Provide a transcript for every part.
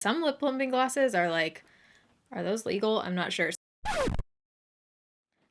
Some lip plumping glosses are like, are those legal? I'm not sure.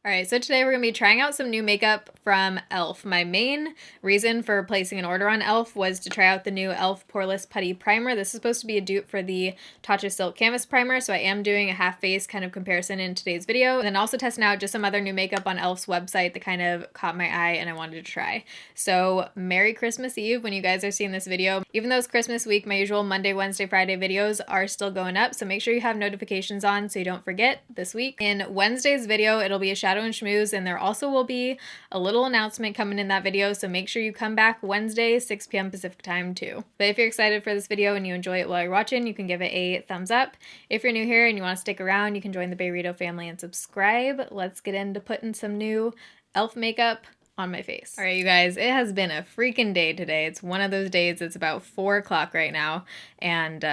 Alright, so today we're going to be trying out some new makeup from e.l.f. My main reason for placing an order on e.l.f. was to try out the new e.l.f. Poreless Putty Primer. This is supposed to be a dupe for the TATCHA Silk Canvas Primer, so I am doing a half face kind of comparison in today's video. And then also testing out just some other new makeup on e.l.f.'s website that kind of caught my eye and I wanted to try. So Merry Christmas Eve when you guys are seeing this video. Even though it's Christmas week, my usual Monday, Wednesday, Friday videos are still going up, so make sure you have notifications on so you don't forget this week. In Wednesday's video, it'll be a shadow and schmooze, and there also will be a little announcement coming in that video, so make sure you come back Wednesday 6 p.m. Pacific time too. But if you're excited for this video and you enjoy it while you're watching, you can give it a thumbs up. If you're new here and you want to stick around, you can join the Bayrito family and subscribe. Let's get into putting some new e.l.f. makeup on my face. All right, you guys, it has been a freaking day today. It's one of those days. It's about 4 o'clock right now, and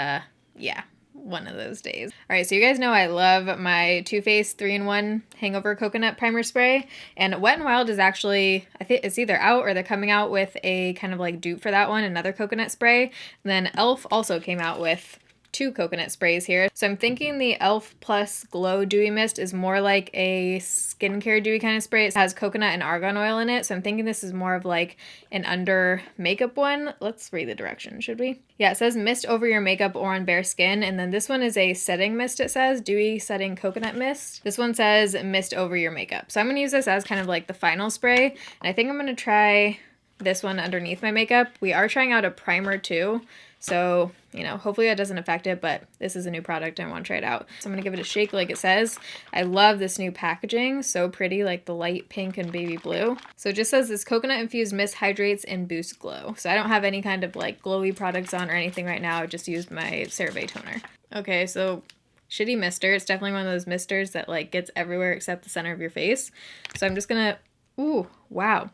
yeah, one of those days. All right, so you guys know I love my Too Faced 3-in-1 Hangover Coconut Primer Spray, and Wet n Wild is actually, I think it's either out or they're coming out with a kind of like dupe for that one, another coconut spray. And then e.l.f. also came out with 2 coconut sprays here. So I'm thinking the e.l.f. Plus Glow Dewy Mist is more like a skincare dewy kind of spray. It has coconut and argan oil in it. So I'm thinking this is more of like an under makeup one. Let's read the direction, should we? Yeah, it says mist over your makeup or on bare skin. And then this one is a setting mist, it says. Dewy Setting Coconut Mist. This one says mist over your makeup. So I'm going to use this as kind of like the final spray. And I think I'm going to try this one underneath my makeup. We are trying out a primer too. So, you know, hopefully that doesn't affect it, but this is a new product and I want to try it out. So I'm going to give it a shake like it says. I love this new packaging. So pretty, like the light pink and baby blue. So it just says this coconut infused mist hydrates and boosts glow. So I don't have any kind of like glowy products on or anything right now. I just used my CeraVe toner. Okay, so shitty mister. It's definitely one of those misters that like gets everywhere except the center of your face. So I'm just going to, ooh, wow.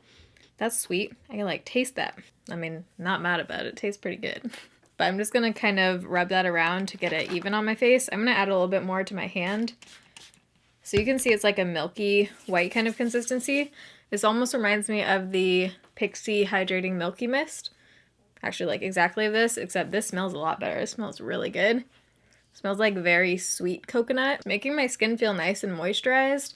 That's sweet. I can like taste that. I mean, not mad about it. It tastes pretty good. But I'm just going to kind of rub that around to get it even on my face. I'm going to add a little bit more to my hand. So you can see it's like a milky white kind of consistency. This almost reminds me of the Pixi Hydrating Milky Mist. Actually like exactly this, except this smells a lot better. It smells really good. It smells like very sweet coconut, making my skin feel nice and moisturized.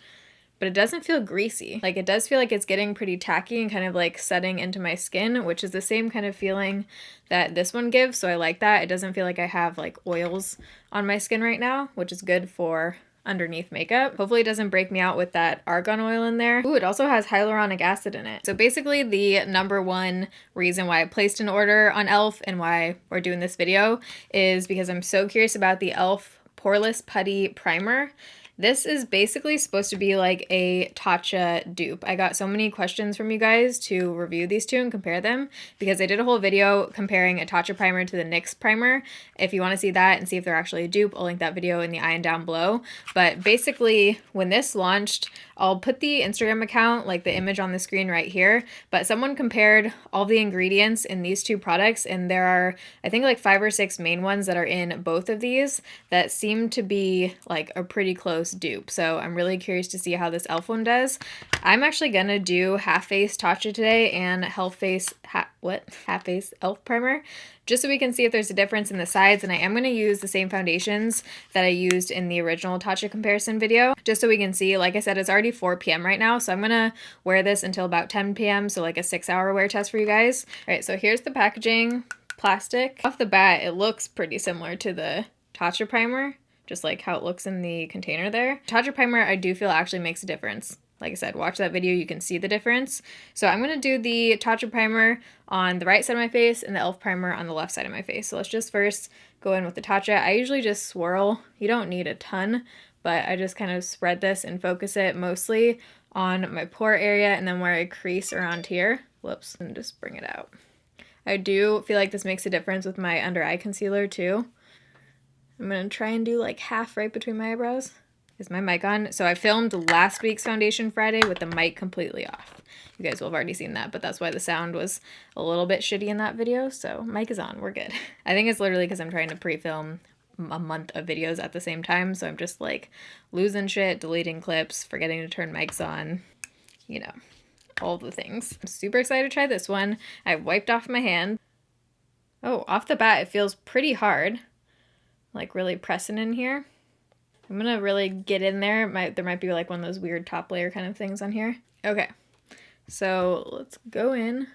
But it doesn't feel greasy. Like it does feel like it's getting pretty tacky and kind of like setting into my skin, which is the same kind of feeling that this one gives. So I like that. It doesn't feel like I have like oils on my skin right now, which is good for underneath makeup. Hopefully it doesn't break me out with that argan oil in there. Ooh, it also has hyaluronic acid in it. So basically the #1 reason why I placed an order on e.l.f. and why we're doing this video is because I'm so curious about the e.l.f. Poreless Putty Primer. This is basically supposed to be like a TATCHA dupe. I got so many questions from you guys to review these two and compare them because I did a whole video comparing a TATCHA primer to the NYX primer. If you want to see that and see if they're actually a dupe, I'll link that video in the eye and down below. But basically, when this launched, I'll put the Instagram account, like the image on the screen right here, but someone compared all the ingredients in these two products, and there are, I think, like 5 or 6 main ones that are in both of these that seem to be like a pretty close dupe. So I'm really curious to see how this e.l.f. one does. I'm actually gonna do half face TATCHA today and half face e.l.f. primer, just so we can see if there's a difference in the sides. And I am going to use the same foundations that I used in the original TATCHA comparison video, just so we can see. Like I said, it's already 4 p.m. right now, so I'm going to wear this until about 10 p.m., so like a 6-hour wear test for you guys. All right, so here's the packaging, plastic. Off the bat, it looks pretty similar to the TATCHA primer, just like how it looks in the container there. TATCHA primer, I do feel actually makes a difference. Like I said, watch that video, you can see the difference. So I'm going to do the TATCHA primer on the right side of my face and the e.l.f. primer on the left side of my face. So let's just first go in with the TATCHA. I usually just swirl. You don't need a ton, but I just kind of spread this and focus it mostly on my pore area and then where I crease around here. Whoops, and just bring it out. I do feel like this makes a difference with my under eye concealer too. I'm going to try and do like half right between my eyebrows. Is my mic on? So I filmed last week's Foundation Friday with the mic completely off. You guys will have already seen that, but that's why the sound was a little bit shitty in that video. So mic is on, we're good. I think it's literally because I'm trying to pre-film a month of videos at the same time. So I'm just like losing shit, deleting clips, forgetting to turn mics on, you know, all the things. I'm super excited to try this one. I wiped off my hand. Oh, off the bat, it feels pretty hard. like really pressing in here. I'm gonna really get in there. There might be like one of those weird top layer kind of things on here. Okay, so let's go in.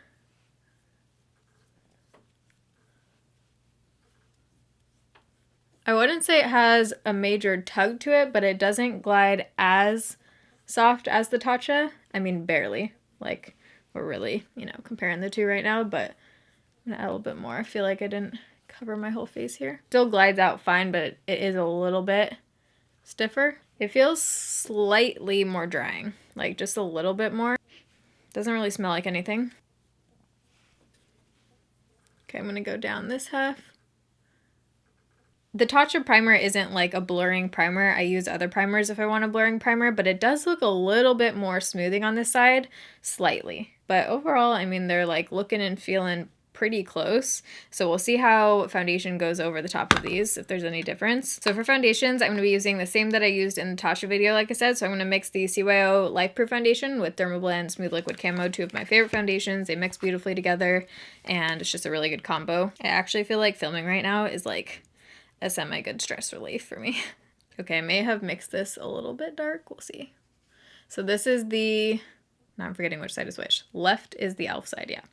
I wouldn't say it has a major tug to it, but it doesn't glide as soft as the TATCHA. I mean, barely. Like, we're really, you know, comparing the two right now, but I'm gonna add a little bit more. I feel like I didn't cover my whole face here. Still glides out fine, but it is a little bit stiffer. It feels slightly more drying, like just a little bit more. Doesn't really smell like anything. Okay, I'm gonna go down this half. The TATCHA primer isn't like a blurring primer. I use other primers if I want a blurring primer, but it does look a little bit more smoothing on this side, slightly. But overall, I mean, they're like looking and feeling pretty close. So we'll see how foundation goes over the top of these, if there's any difference. So for foundations, I'm going to be using the same that I used in the TATCHA video, like I said. So I'm going to mix the CYO Life Proof Foundation with Dermablend Smooth Liquid Camo, two of my favorite foundations. They mix beautifully together, and it's just a really good combo. I actually feel like filming right now is like a semi-good stress relief for me. Okay, I may have mixed this a little bit dark. We'll see. So this is the, now I'm forgetting which side is which. Left is the e.l.f. side, yeah.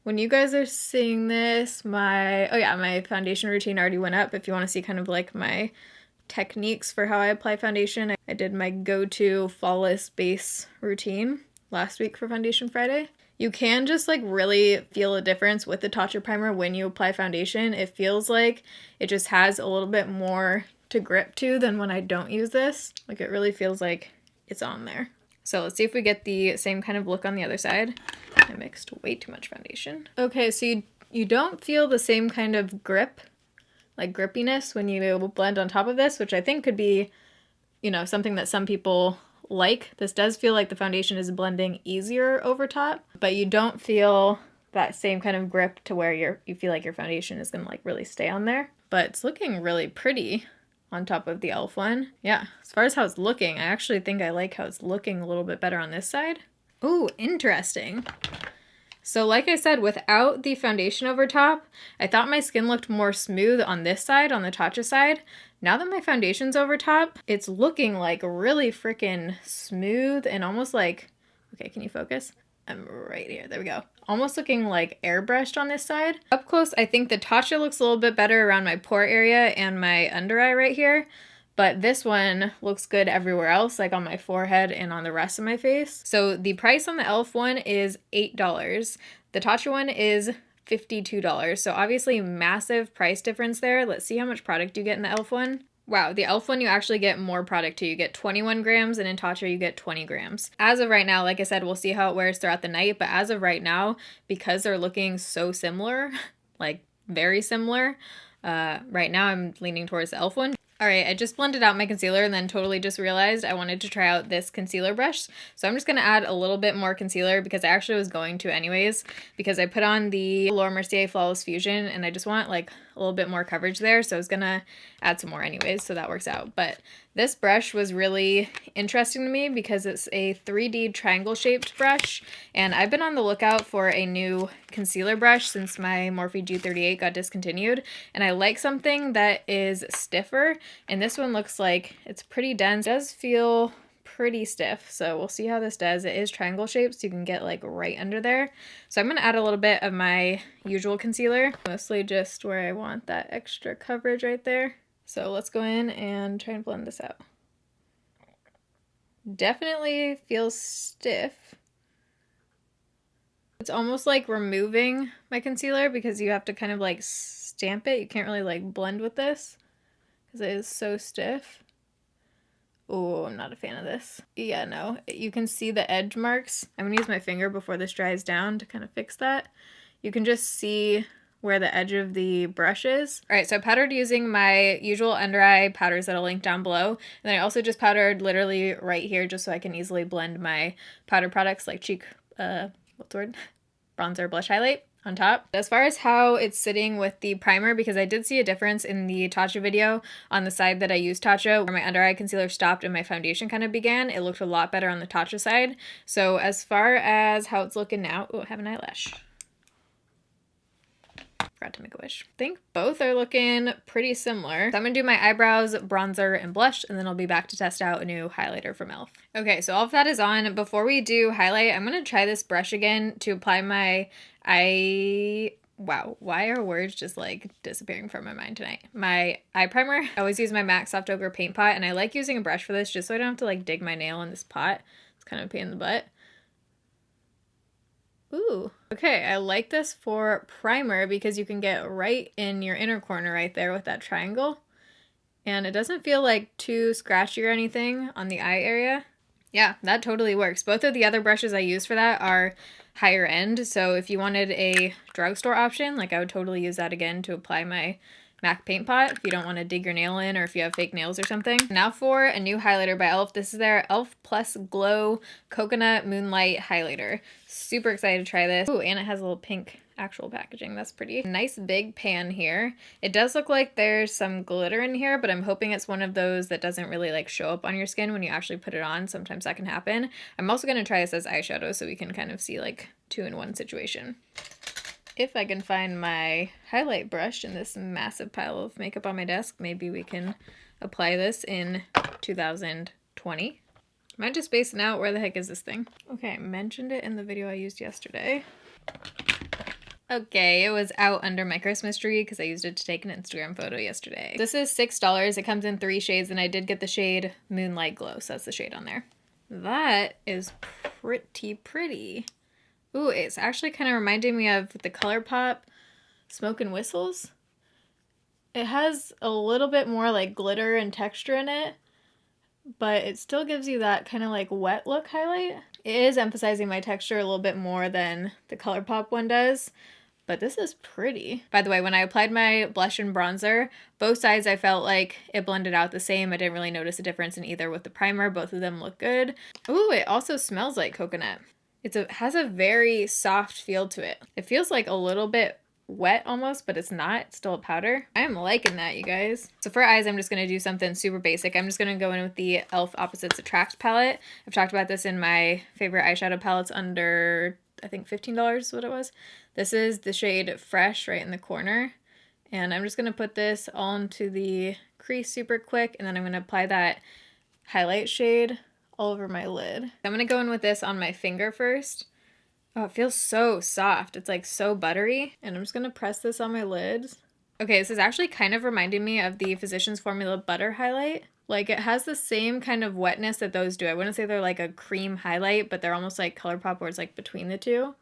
When you guys are seeing this, my foundation routine already went up. If you want to see kind of like my techniques for how I apply foundation, I did my go-to flawless base routine last week for Foundation Friday. You can just like really feel a difference with the TATCHA primer when you apply foundation. It feels like it just has a little bit more to grip to than when I don't use this. Like it really feels like it's on there. So let's see if we get the same kind of look on the other side. I mixed way too much foundation. Okay, so you don't feel the same kind of grip, like grippiness when you blend on top of this, which I think could be, you know, something that some people like. This does feel like the foundation is blending easier over top, but you don't feel that same kind of grip to where you feel like your foundation is gonna like really stay on there. But it's looking really pretty on top of the e.l.f. one. Yeah, as far as how it's looking, I actually think I like how it's looking a little bit better on this side. Ooh, interesting. So like I said, without the foundation over top, I thought my skin looked more smooth on this side, on the TATCHA side. Now that my foundation's over top, it's looking like really freaking smooth and almost like, okay, can you focus? I'm right here, there we go. Almost looking like airbrushed on this side. Up close, I think the TATCHA looks a little bit better around my pore area and my under eye right here. But this one looks good everywhere else, like on my forehead and on the rest of my face. So the price on the e.l.f. one is $8. The TATCHA one is $52. So obviously massive price difference there. Let's see how much product you get in the e.l.f. one. Wow, the e.l.f. one you actually get more product too. You get 21 grams and in TATCHA you get 20 grams. As of right now, like I said, we'll see how it wears throughout the night. But as of right now, because they're looking so similar, like very similar, right now I'm leaning towards the e.l.f. one. All right, I just blended out my concealer and then totally just realized I wanted to try out this concealer brush. So I'm just gonna add a little bit more concealer because I actually was going to anyways, because I put on the Laura Mercier Flawless Fusion and I just want like a little bit more coverage there. So I was gonna add some more anyways, so that works out. But this brush was really interesting to me because it's a 3D triangle shaped brush. And I've been on the lookout for a new concealer brush since my Morphe G38 got discontinued. And I like something that is stiffer. And this one looks like it's pretty dense. It does feel pretty stiff, so we'll see how this does. It is triangle shaped, so you can get like right under there. So I'm gonna add a little bit of my usual concealer, mostly just where I want that extra coverage right there. So let's go in and try and blend this out. Definitely feels stiff. It's almost like removing my concealer because you have to kind of like stamp it. You can't really like blend with this because it is so stiff. Oh, I'm not a fan of this. Yeah, no, you can see the edge marks. I'm gonna use my finger before this dries down to kind of fix that. You can just see where the edge of the brush is. All right, so I powdered using my usual under eye powders that I'll link down below. And then I also just powdered literally right here just so I can easily blend my powder products like cheek, what's the word? Bronzer, blush, highlight on top. As far as how it's sitting with the primer, because I did see a difference in the TATCHA video on the side that I used TATCHA, where my under eye concealer stopped and my foundation kind of began. It looked a lot better on the TATCHA side. So as far as how it's looking now, oh, I have an eyelash. Forgot to make a wish. I think both are looking pretty similar. So I'm gonna do my eyebrows, bronzer, and blush, and then I'll be back to test out a new highlighter from e.l.f. Okay, so all of that is on. Before we do highlight, I'm gonna try this brush again to apply my wow, why are words just like disappearing from my mind tonight? My eye primer. I always use my MAC Soft Ochre paint pot, and I like using a brush for this just so I don't have to like dig my nail in this pot. It's kind of a pain in the butt. Ooh, okay, I like this for primer because you can get right in your inner corner right there with that triangle. And it doesn't feel like too scratchy or anything on the eye area. Yeah, that totally works. Both of the other brushes I use for that are higher end, so if you wanted a drugstore option, like I would totally use that again to apply my MAC paint pot if you don't want to dig your nail in or if you have fake nails or something. Now for a new highlighter by e.l.f. This is their e.l.f. Plus Glow Coconut Moonlight Highlighter. Super excited to try this. Ooh, and it has a little pink actual packaging. That's pretty. Nice big pan here. It does look like there's some glitter in here, but I'm hoping it's one of those that doesn't really like show up on your skin when you actually put it on. Sometimes that can happen. I'm also going to try this as eyeshadow so we can kind of see like 2-in-1 situation. If I can find my highlight brush in this massive pile of makeup on my desk, maybe we can apply this in 2020. Am I just spacing out? Where the heck is this thing? Okay, I mentioned it in the video I used yesterday. Okay, it was out under my Christmas tree because I used it to take an Instagram photo yesterday. This is $6. It comes in 3 shades, and I did get the shade Moonlight Glow, so that's the shade on there. That is pretty. Ooh, it's actually kind of reminding me of the ColourPop Smoke and Whistles. It has a little bit more like glitter and texture in it, but it still gives you that kind of like wet look highlight. It is emphasizing my texture a little bit more than the ColourPop one does, but this is pretty. By the way, when I applied my blush and bronzer, both sides I felt like it blended out the same. I didn't really notice a difference in either with the primer. Both of them look good. Ooh, it also smells like coconut. It has a very soft feel to it. It feels like a little bit wet almost, but it's not. It's still a powder. I am liking that, you guys. So for eyes, I'm just going to do something super basic. I'm just going to go in with the e.l.f. Opposites Attract palette. I've talked about this in my favorite eyeshadow palettes under, I think $15 is what it was. This is the shade Fresh right in the corner. And I'm just going to put this all into the crease super quick, and then I'm going to apply that highlight shade all over my lid. I'm gonna go in with this on my finger first. Oh, it feels so soft. It's like so buttery. And I'm just gonna press this on my lids. Okay, this is actually kind of reminding me of the Physicians Formula Butter Highlight. Like it has the same kind of wetness that those do. I wouldn't say they're like a cream highlight, but they're almost like ColourPop where it's like between the two.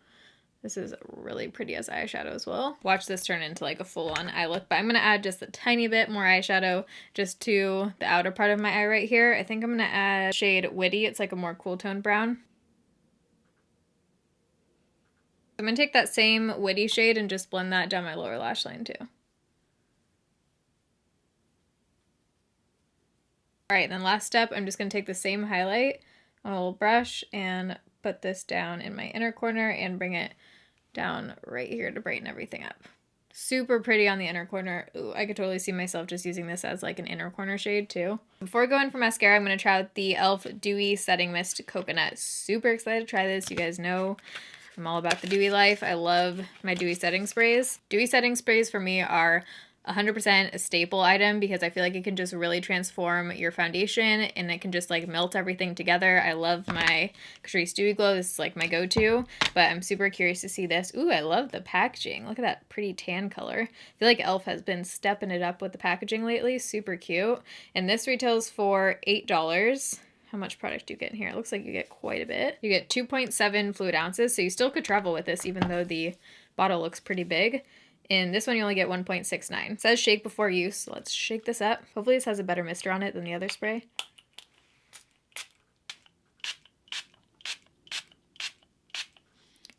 This is really pretty as eyeshadow as well. Watch this turn into like a full-on eye look, but I'm going to add just a tiny bit more eyeshadow just to the outer part of my eye right here. I think I'm going to add shade Witty. It's like a more cool tone brown. I'm going to take that same Witty shade and just blend that down my lower lash line too. Alright, then last step, I'm just going to take the same highlight on a little brush and put this down in my inner corner and bring it down right here to brighten everything up. Super pretty on the inner corner. Ooh, I could totally see myself just using this as like an inner corner shade too. Before I go in for mascara, I'm going to try out the e.l.f. Dewy Setting Mist Coconut. Super excited to try this. You guys know I'm all about the dewy life. I love my dewy setting sprays. Dewy setting sprays for me are 100% a staple item because I feel like it can just really transform your foundation and it can just like melt everything together. I love my Catrice Dewy Glow. This is like my go-to, but I'm super curious to see this. Ooh, I love the packaging. Look at that pretty tan color. I feel like e.l.f. has been stepping it up with the packaging lately. Super cute. And this retails for $8. How much product do you get in here? It looks like you get quite a bit. You get 2.7 fluid ounces, so you still could travel with this even though the bottle looks pretty big. In this one, you only get 1.69. It says shake before use, so let's shake this up. Hopefully this has a better mister on it than the other spray.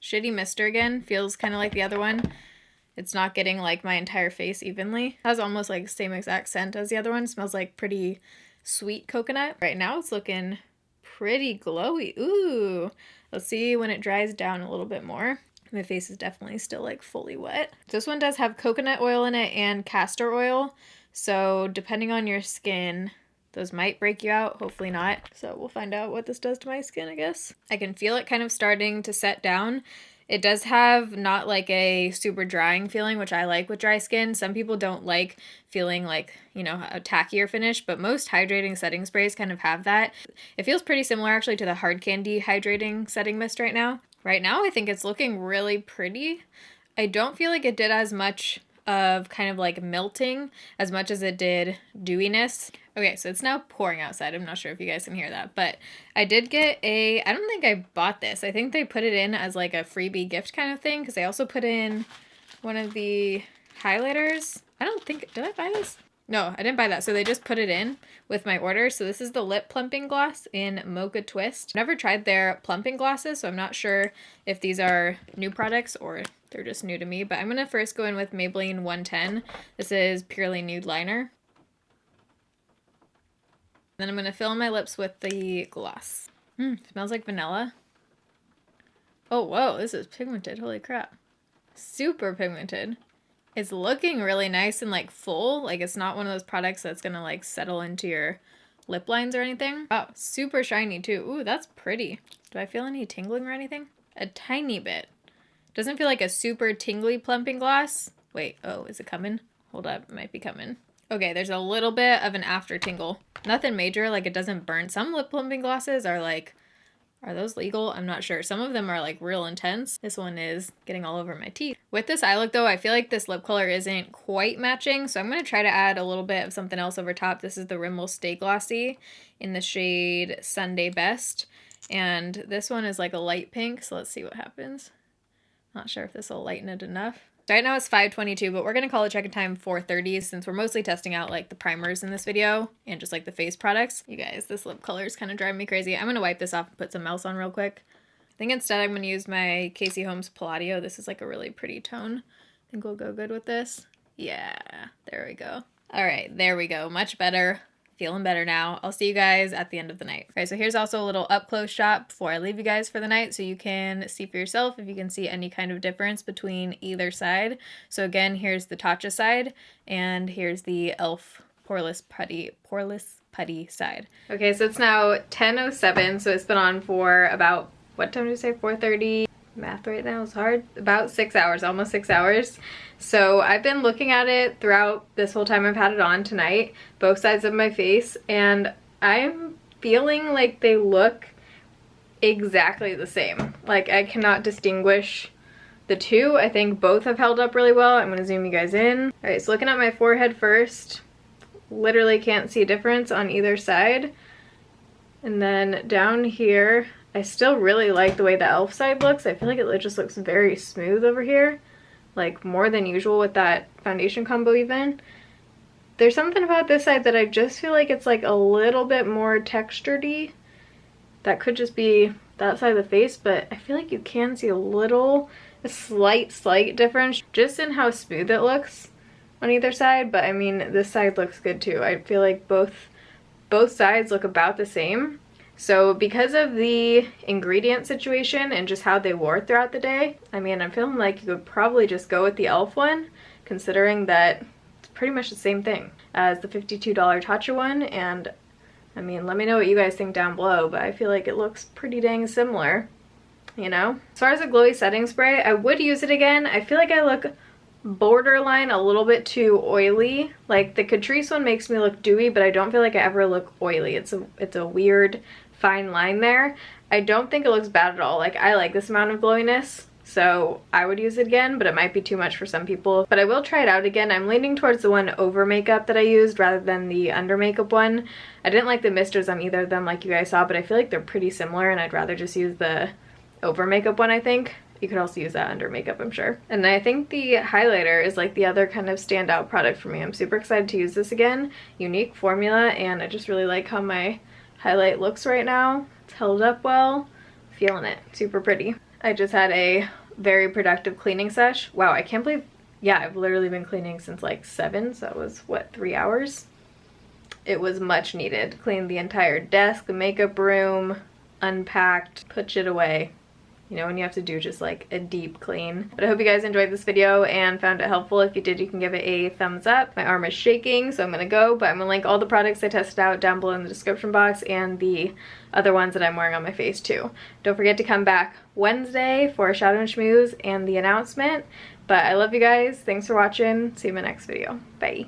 Shitty mister again. Feels kind of like the other one. It's not getting like my entire face evenly. It has almost like the same exact scent as the other one. It smells like pretty sweet coconut. Right now it's looking pretty glowy. Ooh. Let's see when it dries down a little bit more. My face is definitely still like fully wet. This one does have coconut oil in it and castor oil. So depending on your skin, those might break you out. Hopefully not. So we'll find out what this does to my skin, I guess. I can feel it kind of starting to set down. It does have not like a super drying feeling, which I like with dry skin. Some people don't like feeling like, you know, a tackier finish, but most hydrating setting sprays kind of have that. It feels pretty similar actually to the Hard Candy Hydrating Setting Mist right now. Right now, I think it's looking really pretty. I don't feel like it did as much of kind of like melting as much as it did dewiness. Okay, so it's now pouring outside. I'm not sure if you guys can hear that, but I did get I don't think I bought this. I think they put it in as like a freebie gift kind of thing because they also put in one of the highlighters. I don't think, did I buy this? No, I didn't buy that. So they just put it in with my order. So this is the Lip Plumping Gloss in Mocha Twist. I've never tried their plumping glosses, so I'm not sure if these are new products or they're just new to me. But I'm going to first go in with Maybelline 110. This is Purely Nude Liner. Then I'm going to fill my lips with the gloss. Smells like vanilla. Oh, whoa, this is pigmented. Holy crap. Super pigmented. It's looking really nice and like full. Like it's not one of those products that's gonna like settle into your lip lines or anything. Oh, super shiny too. Ooh, that's pretty. Do I feel any tingling or anything? A tiny bit. Doesn't feel like a super tingly plumping gloss. Wait, oh, is it coming? Hold up, it might be coming. Okay, there's a little bit of an after tingle. Nothing major, like it doesn't burn. Some lip plumping glosses are like, are those legal? I'm not sure. Some of them are like real intense. This one is getting all over my teeth. With this eye look though, I feel like this lip color isn't quite matching, so I'm going to try to add a little bit of something else over top. This is the Rimmel Stay Glossy in the shade Sunday Best, and this one is like a light pink, so let's see what happens. Not sure if this will lighten it enough. Right now it's 5:22, but we're going to call the check-in time 4:30 since we're mostly testing out like the primers in this video and just like the face products. You guys, this lip color is kind of driving me crazy. I'm going to wipe this off and put some else on real quick. I think instead I'm going to use my Casey Holmes Palladio. This is like a really pretty tone. I think we'll go good with this. Yeah, there we go. All right, there we go. Much better. Feeling better now. I'll see you guys at the end of the night. Okay, so here's also a little up close shot before I leave you guys for the night so you can see for yourself if you can see any kind of difference between either side. So again, here's the TATCHA side and here's the e.l.f. Poreless Putty side. Okay, so it's now 10:07, so it's been on for about, what time did you say, 4:30? Math right now is hard. About 6 hours, almost 6 hours. So I've been looking at it throughout this whole time I've had it on tonight, both sides of my face, and I'm feeling like they look exactly the same. Like I cannot distinguish the two. I think both have held up really well. I'm gonna zoom you guys in. All right, so looking at my forehead first, literally can't see a difference on either side. And then down here, I still really like the way the e.l.f. side looks. I feel like it just looks very smooth over here, like more than usual with that foundation combo even. There's something about this side that I just feel like it's like a little bit more textured-y. That could just be that side of the face, but I feel like you can see a slight difference just in how smooth it looks on either side. But I mean, this side looks good too. I feel like both sides look about the same. So because of the ingredient situation and just how they wore throughout the day, I mean, I'm feeling like you could probably just go with the e.l.f. one, considering that it's pretty much the same thing as the $52 TATCHA one. And I mean, let me know what you guys think down below, but I feel like it looks pretty dang similar, you know? As far as a glowy setting spray, I would use it again. I feel like I look borderline a little bit too oily. Like the Catrice one makes me look dewy, but I don't feel like I ever look oily. It's a weird fine line there. I don't think it looks bad at all. Like I like this amount of glowiness, so I would use it again, but it might be too much for some people. But I will try it out again. I'm leaning towards the one over makeup that I used rather than the under makeup one. I didn't like the misters on either of them like you guys saw, but I feel like they're pretty similar and I'd rather just use the over makeup one, I think. You could also use that under makeup, I'm sure. And I think the highlighter is like the other kind of standout product for me. I'm super excited to use this again. Unique formula, and I just really like how my highlight looks right now. It's held up well. Feeling it. Super pretty. I just had a very productive cleaning sesh. Wow, I can't believe, yeah, I've literally been cleaning since like 7, so that was, what, 3 hours? It was much needed. Cleaned the entire desk, the makeup room, unpacked, put shit away. you know, when you have to do just like a deep clean. But I hope you guys enjoyed this video and found it helpful. If you did, you can give it a thumbs up. My arm is shaking, so I'm gonna go, but I'm gonna link all the products I tested out down below in the description box and the other ones that I'm wearing on my face too. Don't forget to come back Wednesday for Shadow and Schmooze and the announcement. But I love you guys. Thanks for watching. See you in my next video. Bye.